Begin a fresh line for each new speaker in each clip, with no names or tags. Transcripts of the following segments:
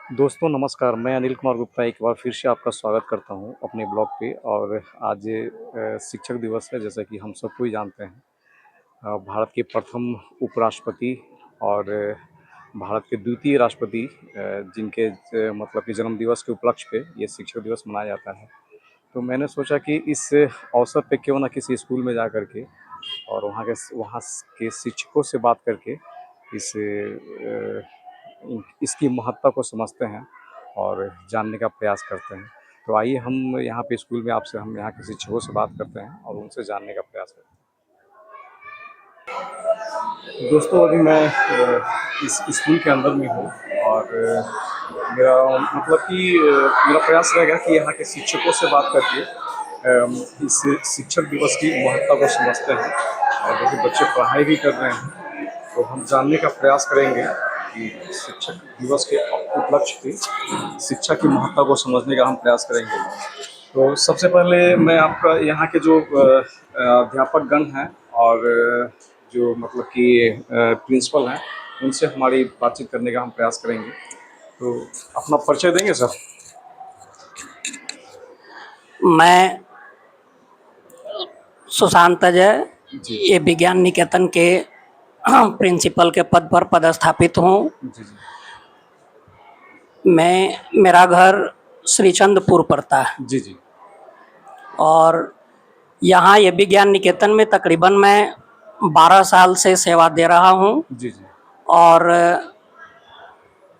दोस्तों नमस्कार, मैं अनिल कुमार गुप्ता एक बार फिर से आपका स्वागत करता हूं अपने ब्लॉग पे। और आज शिक्षक दिवस है, जैसा कि हम सबको ही जानते हैं। भारत के प्रथम उपराष्ट्रपति और भारत के द्वितीय राष्ट्रपति जिनके मतलब कि जन्म दिवस के उपलक्ष्य पे ये शिक्षक दिवस मनाया जाता है। तो मैंने सोचा कि इस अवसर पे क्यों ना किसी स्कूल में जा कर के और वहाँ के शिक्षकों से बात करके इसकी महत्ता को समझते हैं और जानने का प्रयास करते हैं। तो आइए हम यहाँ पे स्कूल में आपसे हम यहाँ के शिक्षकों से बात करते हैं और उनसे जानने का प्रयास करते हैं। दोस्तों अभी मैं इस स्कूल के अंदर में हूँ और मेरा मतलब कि मेरा प्रयास रहेगा कि यहाँ के शिक्षकों से बात करके इस शिक्षक दिवस की महत्ता को समझते हैं। और जैसे बच्चे पढ़ाई भी कर रहे हैं तो हम जानने का प्रयास करेंगे कि शिक्षक दिवस के उपलक्ष्य पे शिक्षा की महत्ता को समझने का हम प्रयास करेंगे। तो सबसे पहले मैं आपका यहाँ के जो अध्यापक गण हैं और जो मतलब कि प्रिंसिपल हैं उनसे हमारी बातचीत करने का हम प्रयास करेंगे। तो अपना परिचय देंगे सर?
मैं सुशांत अजय
जी
ये विज्ञान निकेतन के प्रिंसिपल के पद पर पदस्थापित हूँ।
जी जी
मेरा घर श्रीचंदपुर पड़ता है
जी जी
और यहाँ ये विज्ञान निकेतन में तकरीबन मैं 12 साल से सेवा दे रहा हूँ।
जी जी
और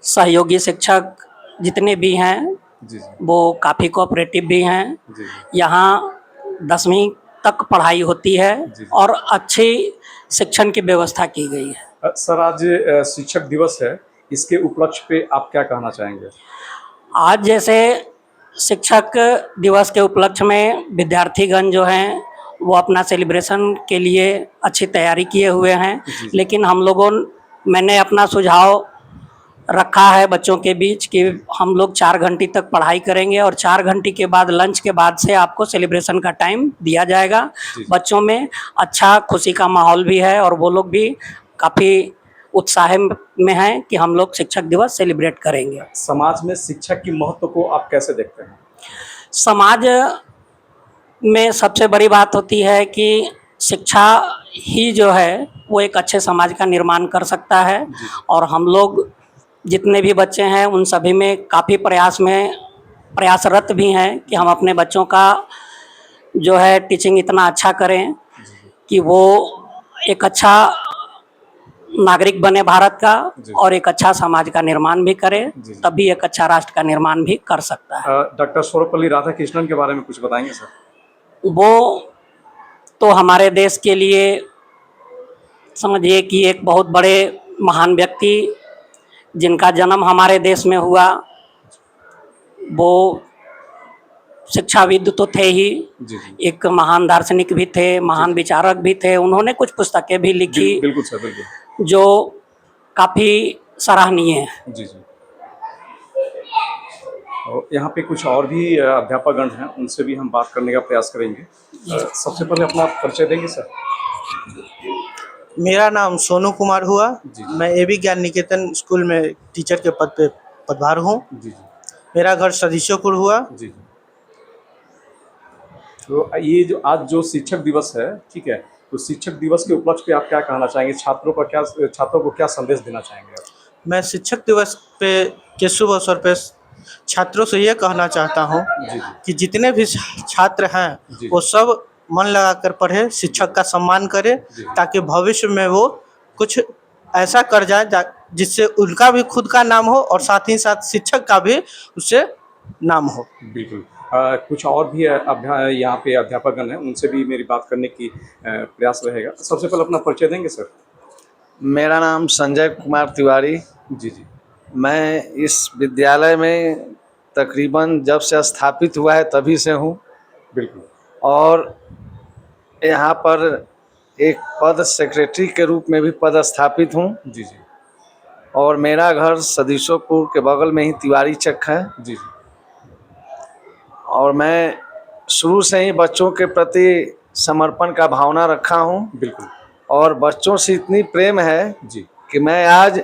सहयोगी शिक्षक जितने भी हैं
जी जी
वो काफ़ी कोऑपरेटिव भी हैं।
जी
यहाँ 10वीं तक पढ़ाई होती है
जी
और अच्छी शिक्षण की व्यवस्था की गई है।
सर आज शिक्षक दिवस है, इसके उपलक्ष्य पे आप क्या कहना चाहेंगे?
आज जैसे शिक्षक दिवस के उपलक्ष्य में विद्यार्थीगण जो हैं वो अपना सेलिब्रेशन के लिए अच्छी तैयारी किए हुए हैं।
जी
लेकिन मैंने अपना सुझाव रखा है बच्चों के बीच कि हम लोग 4 घंटे तक पढ़ाई करेंगे और 4 घंटे के बाद लंच के बाद से आपको सेलिब्रेशन का टाइम दिया जाएगा।
जी
बच्चों में अच्छा खुशी का माहौल भी है और वो लोग भी काफ़ी उत्साह में हैं कि हम लोग शिक्षक दिवस सेलिब्रेट करेंगे।
समाज में शिक्षक की महत्व को आप कैसे देखते हैं?
समाज में सबसे बड़ी बात होती है कि शिक्षा ही जो है वो एक अच्छे समाज का निर्माण कर सकता है।
जी
और हम लोग जितने भी बच्चे हैं उन सभी में काफ़ी प्रयासरत भी हैं कि हम अपने बच्चों का जो है टीचिंग इतना अच्छा करें
जी
कि वो एक अच्छा नागरिक बने भारत का
जी
और एक अच्छा समाज का निर्माण भी करे,
जी जी
तभी एक अच्छा राष्ट्र का निर्माण भी कर सकता है।
डॉक्टर सर्वपल्ली राधाकृष्णन के बारे में कुछ बताएंगे सर?
वो तो हमारे देश के लिए समझिए कि एक बहुत बड़े महान व्यक्ति जिनका जन्म हमारे देश में हुआ, वो शिक्षाविद तो थे ही,
जी जी
एक महान दार्शनिक भी थे,
जी
महान
जी
विचारक भी थे। उन्होंने कुछ पुस्तकें भी लिखी
बिल्कुल सर, बिल्कुल।
जो काफ़ी सराहनीय है।
जी जी और यहाँ पे कुछ और भी अध्यापकगण हैं, उनसे भी हम बात करने का प्रयास करेंगे। सबसे पहले अपना परिचय देंगे सर?
मेरा नाम सोनू कुमार हुआ।
जी
मैं एबी ज्ञान निकेतन स्कूल में टीचर के पद पे पदभार हूँ।
जी जी
मेरा घर सदीशोपुर हुआ।
जी जी तो ये जो आज जो शिक्षक दिवस है, ठीक है, तो शिक्षक दिवस के उपलक्ष्य पे आप क्या कहना चाहेंगे? छात्रों को क्या संदेश देना चाहेंगे आप?
मैं शिक्षक दिवस के शुभ अवसर पे छात्रों से ये कहना चाहता हूँ
जी
कि जितने भी छात्र हैं
जी
वो सब मन लगाकर पढ़े, शिक्षक का सम्मान करें,
जी
ताकि भविष्य में वो कुछ ऐसा कर जाए जिससे उनका भी खुद का नाम हो और साथ ही साथ शिक्षक का भी उससे नाम हो।
बिल्कुल। कुछ और भी यहाँ पे अध्यापकगण हैं, उनसे भी मेरी बात करने की प्रयास रहेगा। सबसे पहले अपना परिचय देंगे सर?
मेरा नाम संजय कुमार तिवारी।
जी जी
मैं इस विद्यालय में तकरीबन जब से स्थापित हुआ है तभी से हूँ
बिल्कुल।
और यहाँ पर एक पद सेक्रेटरी के रूप में भी पदस्थापित हूँ।
जी जी
और मेरा घर सदीशोपुर के बगल में ही तिवारी चक है।
जी जी
और मैं शुरू से ही बच्चों के प्रति समर्पण का भावना रखा हूँ
बिल्कुल।
और बच्चों से इतनी प्रेम है
जी
कि मैं आज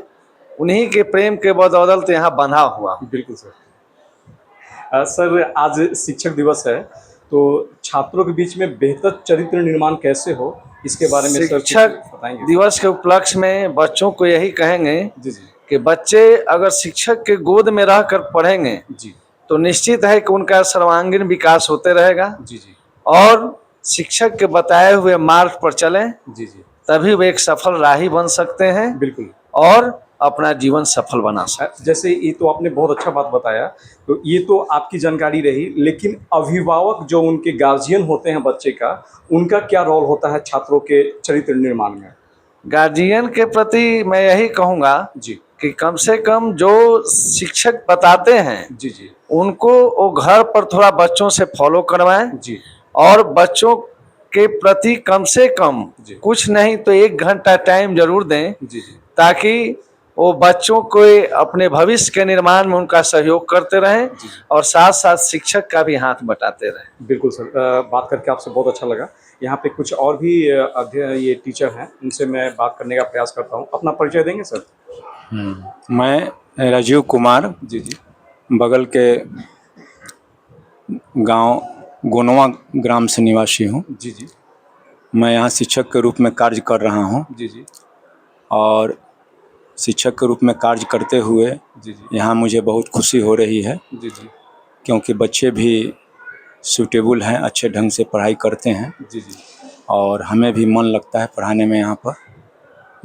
उन्हीं के प्रेम के बदौलत यहाँ बंधा हुआ हूँ।
बिल्कुल सर। सर आज शिक्षक दिवस है, तो छात्रों के बीच में बेहतर चरित्र निर्माण कैसे हो, इसके बारे में सर कुछ
शिक्षक
बताएंगे?
दिवस के उपलक्ष्य में बच्चों को यही कहेंगे
जी जी
कि बच्चे अगर शिक्षक के गोद में रहकर पढ़ेंगे
जी
तो निश्चित है कि उनका सर्वांगीण विकास होते रहेगा
जी जी
और शिक्षक के बताए हुए मार्ग पर चलें,
जी जी
तभी वे एक सफल राही बन सकते हैं
बिल्कुल।
और अपना जीवन सफल बना सकते
जैसे ये तो आपने बहुत अच्छा बात बताया, तो ये तो आपकी जानकारी रही, लेकिन अभिभावक जो उनके गार्जियन होते हैं बच्चे का, उनका क्या रोल होता है छात्रों के चरित्र निर्माण में?
हैं। गार्जियन के प्रति मैं यही कहूँगा
जी
कि कम से कम जो शिक्षक बताते हैं
जी जी
उनको वो घर पर थोड़ा बच्चों से फॉलो करवाएं
जी
और बच्चों के प्रति कम से कम
जी
कुछ नहीं तो 1 घंटा टाइम जरूर दें,
जी जी
ताकि वो बच्चों को अपने भविष्य के निर्माण में उनका सहयोग करते रहें
जी।
और साथ साथ शिक्षक का भी हाथ बटाते रहें।
बिल्कुल सर। बात करके आपसे बहुत अच्छा लगा। यहाँ पे कुछ और भी ये टीचर हैं, उनसे मैं बात करने का प्रयास करता हूँ। अपना परिचय देंगे सर?
मैं राजीव कुमार
जी जी
बगल के गांव गोनवा ग्राम से निवासी हूं।
जी जी
मैं यहां शिक्षक के रूप में कार्य कर रहा हूं
जी जी
और शिक्षक के रूप में कार्य करते हुए
जी जी
यहां मुझे बहुत खुशी हो रही है,
जी जी
क्योंकि बच्चे भी सूटेबल हैं, अच्छे ढंग से पढ़ाई करते हैं
जी जी।
और हमें भी मन लगता है पढ़ाने में यहाँ पर।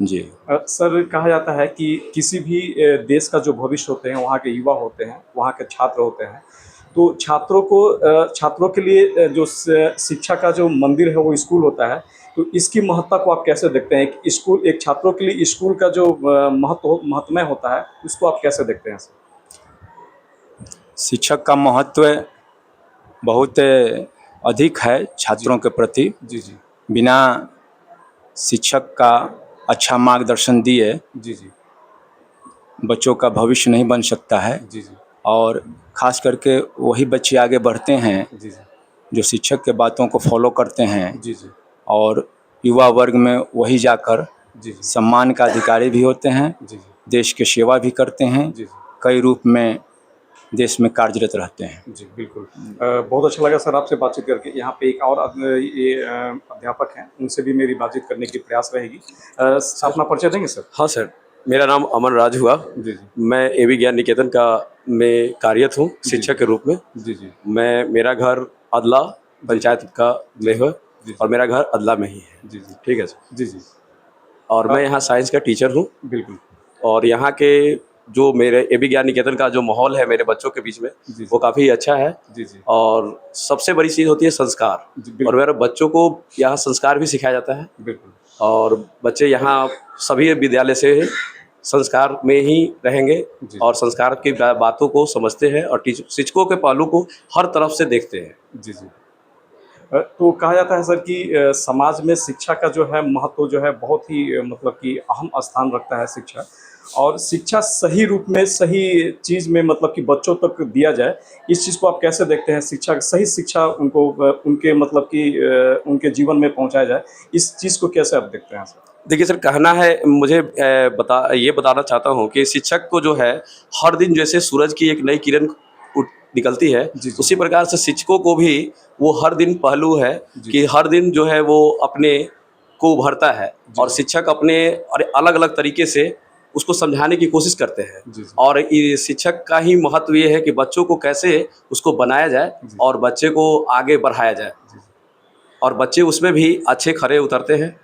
जी
सर, कहा जाता है कि किसी भी देश का जो भविष्य होते हैं, वहाँ के युवा होते हैं, वहाँ के छात्र होते हैं, तो छात्रों के लिए जो शिक्षा का जो मंदिर है वो स्कूल होता है। तो इसकी महत्ता को आप कैसे देखते हैं कि स्कूल एक छात्रों के लिए स्कूल का जो महत्वमय होता है, उसको आप कैसे देखते हैं सर?
शिक्षक का महत्व बहुत अधिक है छात्रों के प्रति।
जी जी
बिना शिक्षक का अच्छा मार्गदर्शन दिए
जी जी
बच्चों का भविष्य नहीं बन सकता है
जी जी
और ख़ास करके वही बच्चे आगे बढ़ते हैं
जी जी
जो शिक्षक के बातों को फॉलो करते हैं
जी जी
और युवा वर्ग में वही जाकर
जी जी
सम्मान का अधिकारी भी होते हैं,
जी जी
देश की सेवा भी करते हैं,
जी जी
कई रूप में देश में कार्यरत रहते हैं।
जी, बिल्कुल। बहुत अच्छा लगा सर आपसे बातचीत करके। यहाँ पे एक और अध्यापक हैं, उनसे भी मेरी बातचीत करने की प्रयास रहेगी। अपना परिचय देंगे सर?
हाँ सर, मेरा नाम अमन राज हुआ।
जी जी
मैं एबी ज्ञान निकेतन का में कार्यरत हूँ शिक्षक के रूप में।
जी जी
मेरा घर अदला पंचायत का में है
जी
और मेरा घर अदला में ही है।
जी जी
ठीक है सर।
जी जी
और मैं यहाँ साइंस का टीचर हूँ
बिल्कुल।
और यहाँ के जो मेरे एबी ज्ञान निकेतन का जो माहौल है मेरे बच्चों के बीच में,
जी
वो काफ़ी अच्छा है।
जी जी
और सबसे बड़ी चीज़ होती है संस्कार,
जी, बिल्कुल।
और मेरे बच्चों को यहाँ संस्कार भी सिखाया जाता है
बिल्कुल।
और बच्चे यहाँ सभी विद्यालय से संस्कार में ही रहेंगे
जी।
और संस्कार की बातों को समझते हैं और शिक्षकों के पहलू को हर तरफ से देखते हैं।
जी जी तो कहा जाता है सर कि समाज में शिक्षा का जो है महत्व जो है बहुत ही मतलब कि अहम स्थान रखता है शिक्षा। और शिक्षा सही रूप में सही चीज़ में मतलब कि बच्चों तक दिया जाए, इस चीज़ को आप कैसे देखते हैं? सही शिक्षा उनको उनके मतलब कि उनके जीवन में पहुंचाया जाए, इस चीज़ को कैसे आप देखते हैं सर?
देखिए सर, कहना है मुझे ये बताना चाहता हूँ कि शिक्षक को जो है हर दिन जैसे सूरज की एक नई किरण निकलती है,
जी, जी।
उसी प्रकार से शिक्षकों को भी वो हर दिन पहलू है
जी।
कि हर दिन जो है वो अपने को उभरता है
जी।
और शिक्षक अपने अलग अलग तरीके से उसको समझाने की कोशिश करते हैं।
जी, जी।
और ये शिक्षक का ही महत्व ये है कि बच्चों को कैसे उसको बनाया जाए
जी।
और बच्चे को आगे बढ़ाया जाए
जी।
और बच्चे उसमें भी अच्छे खरे उतरते हैं,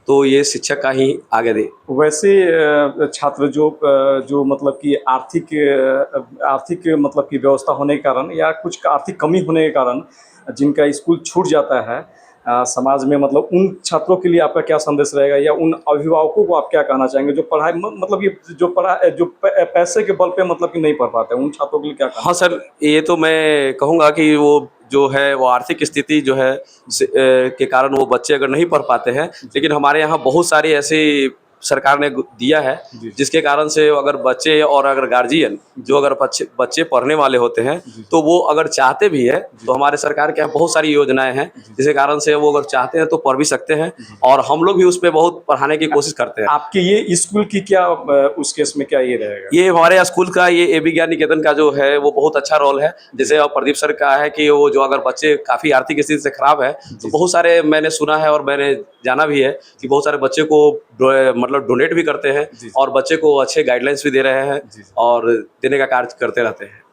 तो ये शिक्षक का ही आगे दे।
वैसे छात्र जो मतलब कि आर्थिक मतलब कि व्यवस्था होने के कारण या कुछ आर्थिक कमी होने के कारण जिनका स्कूल छूट जाता है समाज में, मतलब उन छात्रों के लिए आपका क्या संदेश रहेगा या उन अभिभावकों को आप क्या कहना चाहेंगे जो पढ़ाई मतलब ये जो पैसे के बल पे मतलब कि नहीं पढ़ पाते, उन छात्रों के लिए क्या कहना?
हाँ सर, ये तो मैं कहूँगा कि वो जो है वो आर्थिक स्थिति जो है के कारण वो बच्चे अगर नहीं पढ़ पाते हैं, लेकिन हमारे यहाँ बहुत सारे ऐसे सरकार ने दिया है,
जी।
जिसके कारण से अगर बच्चे और अगर गार्जियन जो अगर बच्चे पढ़ने वाले होते हैं तो वो अगर चाहते भी है तो हमारे सरकार के यहाँ बहुत सारी योजनाएं हैं, जिसके कारण से वो अगर चाहते हैं तो पढ़ भी सकते हैं, और हम लोग भी उस पर बहुत पढ़ाने की कोशिश करते हैं।
आपके ये स्कूल की क्या उस केस में क्या ये रहेगा?
ये हमारे स्कूल का ये ए विज्ञान निकेतन का जो है वो बहुत अच्छा रोल है। जैसे अब प्रदीप सर का है कि वो जो अगर बच्चे काफ़ी आर्थिक स्थिति से खराब है तो बहुत सारे मैंने सुना है और मैंने जाना भी है कि बहुत सारे बच्चे को मतलब डोनेट भी करते हैं और बच्चे को अच्छे गाइडलाइंस भी दे रहे हैं और देने का कार्य करते रहते हैं।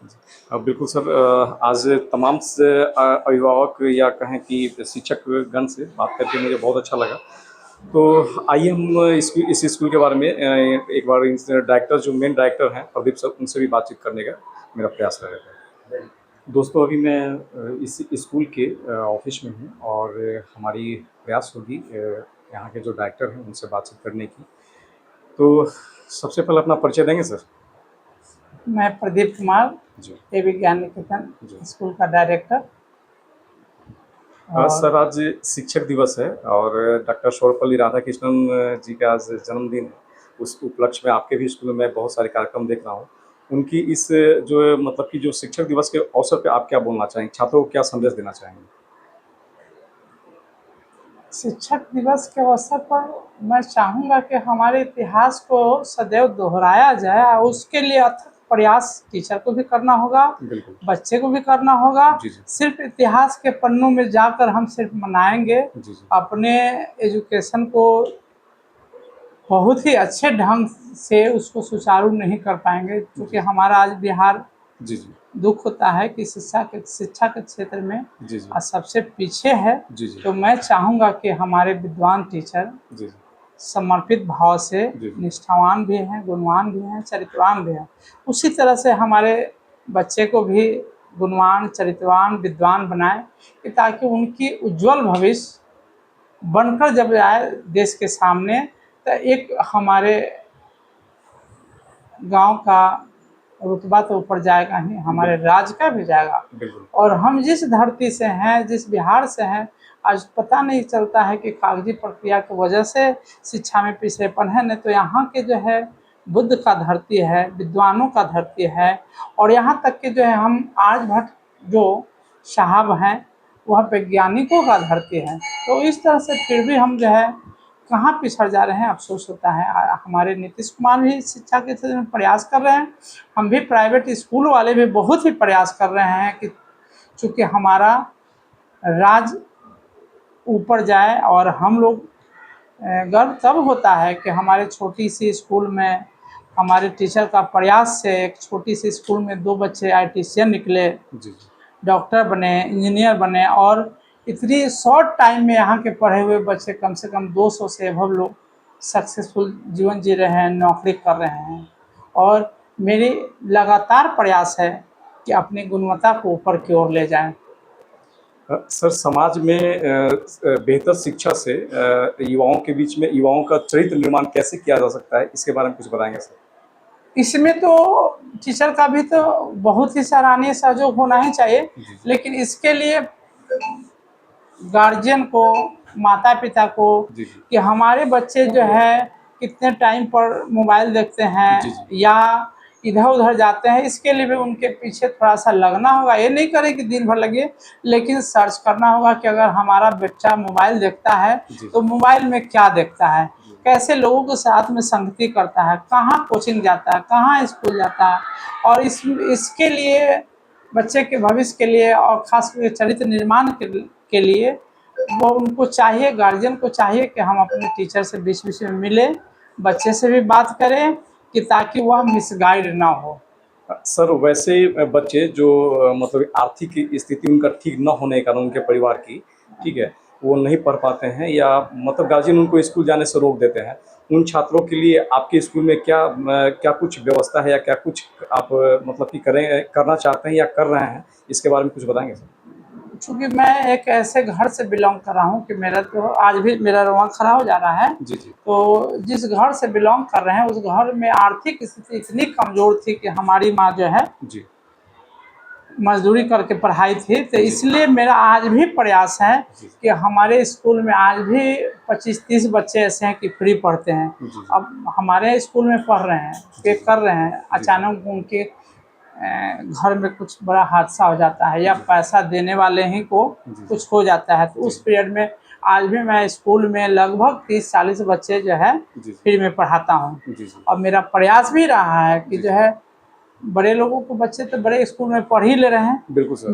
बिल्कुल सर, आज तमाम अभिभावक या कहें कि शिक्षक गण से बात करके मुझे बहुत अच्छा लगा। तो आइए हम इस स्कूल के बारे में एक बार इस डायरेक्टर जो मेन डायरेक्टर हैं प्रदीप सर, उनसे भी बातचीत करने का मेरा प्रयास रहेगा। दोस्तों, अभी मैं इस स्कूल के ऑफिस में हूँ और हमारी प्रयास होगी यहाँ के जो डायरेक्टर हैं उनसे बातचीत करने की। तो सबसे पहले अपना परिचय देंगे सर?
मैं प्रदीप कुमार,
जी
ए विज्ञान निकेतन
जी।
स्कूल का डायरेक्टर।
सर, आज शिक्षक दिवस है और डॉक्टर सर्वपल्ली राधाकृष्णन जी का आज जन्मदिन है। उस उपलक्ष्य में आपके भी स्कूल में बहुत सारे कार्यक्रम देख रहा हूँ। उनकी इस जो मतलब कि जो शिक्षक दिवस के अवसर पे आप क्या बोलना चाहेंगे? छात्रों को क्या संदेश देना चाहेंगे?
शिक्षक दिवस के अवसर पर मैं चाहूँगा कि हमारे इतिहास को सदैव दोहराया जाए और उसके लिए अथक प्रयास टीचर को भी करना होगा,
बिल्कुल।
बच्चे को भी करना होगा।
जी, जी।
सिर्फ इतिहास के पन्नों में जाकर हम सिर्फ मनाएंगे,
जी, जी।
अपने एजुकेशन को बहुत ही अच्छे ढंग से उसको सुचारू नहीं कर पाएंगे, क्योंकि हमारा आज बिहार
जी, जी।
दुख होता है कि शिक्षा के क्षेत्र में
जी, जी।
सबसे पीछे है।
जी, जी।
तो मैं चाहूँगा कि हमारे विद्वान टीचर
जी, जी।
समर्पित भाव से
जी, जी।
निष्ठावान भी हैं, गुणवान भी हैं, चरित्रवान भी हैं। उसी तरह से हमारे बच्चे को भी गुणवान, चरित्रवान, विद्वान बनाएं कि ताकि उनकी उज्जवल भविष्य बनकर जब आए देश के सामने तो एक हमारे गांव का रुतबा तो ऊपर जाएगा ही, हमारे राज्य का भी जाएगा।
बिल्कुल।
और हम जिस धरती से हैं, जिस बिहार से हैं, आज पता नहीं चलता है कि कागजी प्रक्रिया की वजह से शिक्षा में पिछड़ेपन है, नहीं तो यहाँ के जो है बुद्ध का धरती है, विद्वानों का धरती है। और यहाँ तक कि जो है हम आर्यभट्ट जो साहब हैं वह वैज्ञानिकों का धरती है। तो इस तरह से फिर भी हम जो है कहाँ पिछड़ जा रहे हैं, अफसोस होता है। हमारे नीतीश कुमार भी शिक्षा के क्षेत्र में प्रयास कर रहे हैं, हम भी प्राइवेट स्कूल वाले भी बहुत ही प्रयास कर रहे हैं कि चूँकि हमारा राज्य ऊपर जाए। और हम लोग गर्व तब होता है कि हमारे छोटी सी स्कूल में हमारे टीचर का प्रयास से एक छोटी सी स्कूल में 2 बच्चे आईटीसीएन निकले,
जी, जी।
डॉक्टर बने, इंजीनियर बने। और इतनी शॉर्ट टाइम में यहाँ के पढ़े हुए बच्चे कम से कम 200 से अबव लोग सक्सेसफुल जीवन जी रहे हैं, नौकरी कर रहे हैं। और मेरी लगातार प्रयास है कि अपनी गुणवत्ता को ऊपर की ओर ले जाएं।
सर, समाज में बेहतर शिक्षा से युवाओं के बीच में युवाओं का चरित्र निर्माण कैसे किया जा सकता है, इसके बारे में कुछ बताएंगे सर?
इसमें तो टीचर का भी तो बहुत ही सराहनीय सहयोग होना ही चाहिए, लेकिन इसके लिए गार्जियन को, माता पिता को,
जी, जी।
कि हमारे बच्चे जो है कितने टाइम पर मोबाइल देखते हैं
जी, जी।
या इधर उधर जाते हैं, इसके लिए भी उनके पीछे थोड़ा सा लगना होगा। ये नहीं करें कि दिन भर लगे, लेकिन सर्च करना होगा कि अगर हमारा बच्चा मोबाइल देखता है तो मोबाइल में क्या देखता है, कैसे लोगों के साथ में संगति करता है, कहाँ कोचिंग जाता है, कहाँ स्कूल जाता है। और इसके लिए बच्चे के भविष्य के लिए और खास करके चरित्र निर्माण के लिए वो उनको चाहिए, गार्जियन को चाहिए कि हम अपने टीचर से बीच-बीच में मिलें, बच्चे से भी बात करें कि ताकि वह मिसगाइड ना हो।
सर, वैसे बच्चे जो मतलब आर्थिक स्थिति उनका ठीक न होने के कारण उनके परिवार की, ठीक है, वो नहीं पढ़ पाते हैं या मतलब गार्जियन उनको स्कूल जाने से रोक देते हैं। उन छात्रों के लिए आपके स्कूल में क्या कुछ व्यवस्था है या क्या कुछ आप मतलब कि करना चाहते हैं या कर रहे हैं, इसके बारे में कुछ बताएंगे सर?
चूँकि मैं एक ऐसे घर से बिलॉन्ग कर रहा हूँ कि मेरा तो आज भी मेरा रोआं खड़ा हो जा रहा है।
जी, जी।
तो जिस घर से बिलॉन्ग कर रहे हैं उस घर में आर्थिक स्थिति इतनी कमज़ोर थी कि हमारी माँ जो है
जी।
मजदूरी करके पढ़ाई थी, तो इसलिए मेरा आज भी प्रयास है कि हमारे स्कूल में आज भी 25-30 बच्चे ऐसे हैं कि फ्री पढ़ते हैं। अब हमारे स्कूल में पढ़ रहे हैं, पे कर रहे हैं, अचानक उनके घर में कुछ बड़ा हादसा हो जाता है या पैसा देने वाले ही को कुछ हो जाता है, तो उस पीरियड में आज भी मैं स्कूल में लगभग 30-40 बच्चे जो है फ्री में पढ़ाता हूँ। और मेरा प्रयास भी रहा है कि जो है बड़े लोगों को बच्चे तो बड़े स्कूल में पढ़ ही ले रहे हैं,
बिल्कुल सर।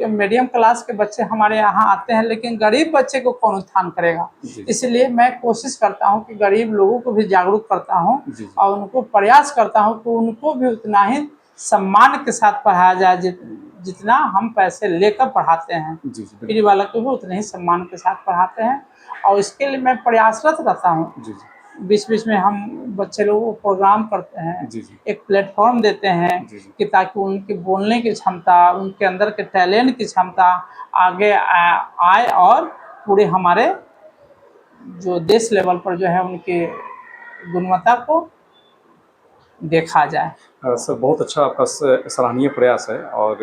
मीडियम क्लास के बच्चे हमारे यहाँ आते हैं, लेकिन गरीब बच्चे को कौन उत्थान करेगा। इसलिए मैं कोशिश करता हूँ कि गरीब लोगों को भी जागरूक करता हूँ और उनको प्रयास करता हूँ कि उनको भी उतना ही सम्मान के साथ पढ़ाया जाए जितना हम पैसे लेकर पढ़ाते हैं। फ्री वाला को भी उतने ही सम्मान के साथ पढ़ाते हैं और इसके लिए मैं प्रयासरत रहता हूँ। बीच बीच में हम बच्चे लोगों को प्रोग्राम करते हैं, एक प्लेटफॉर्म देते हैं कि ताकि उनकी बोलने की क्षमता, उनके अंदर के टैलेंट की क्षमता आगे आए और पूरे हमारे जो देश लेवल पर जो है उनकी गुणवत्ता को देखा जाए।
सर बहुत अच्छा आपका सराहनीय प्रयास है और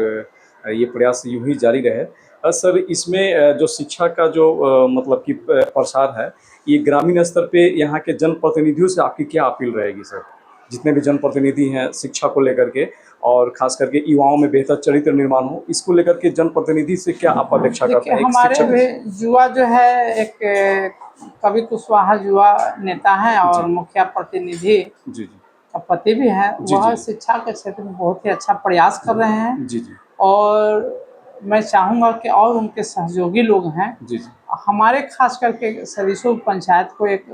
ये प्रयास यूं ही जारी रहे। सर इसमें जो शिक्षा का जो मतलब कि प्रसार है, ये ग्रामीण स्तर पे यहाँ के जनप्रतिनिधियों से आपकी क्या अपील रहेगी सर? जितने भी जनप्रतिनिधि हैं शिक्षा को लेकर के और खास करके युवाओं में बेहतर चरित्र निर्माण हो, इसको लेकर के जनप्रतिनिधि से क्या आप अपेक्षा करते हैं?
हमारे युवा जो है एक कवि कुशवाहा युवा नेता हैं और मुखिया प्रतिनिधि का पति भी है, वह शिक्षा के क्षेत्र में बहुत ही अच्छा प्रयास कर रहे हैं। और मैं चाहूँगा कि और उनके सहयोगी लोग हैं, हमारे खास करके सरिसो पंचायत को एक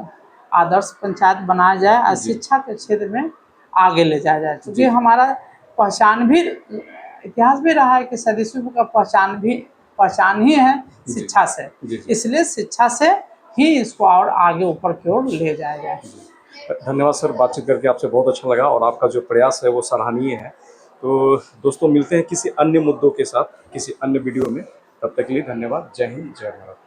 आदर्श पंचायत बनाया जाए और शिक्षा के क्षेत्र में आगे ले जाया जाए, क्योंकि हमारा पहचान भी, इतिहास भी रहा है कि सरिसो का पहचान ही है शिक्षा से। इसलिए शिक्षा से ही इसको और आगे ऊपर की ओर ले जाया जाए।
धन्यवाद सर, बातचीत करके आपसे बहुत अच्छा लगा और आपका जो प्रयास है वो सराहनीय है। तो दोस्तों मिलते हैं किसी अन्य मुद्दों के साथ किसी अन्य वीडियो में, तब तक के लिए धन्यवाद। जय हिंद, जय भारत।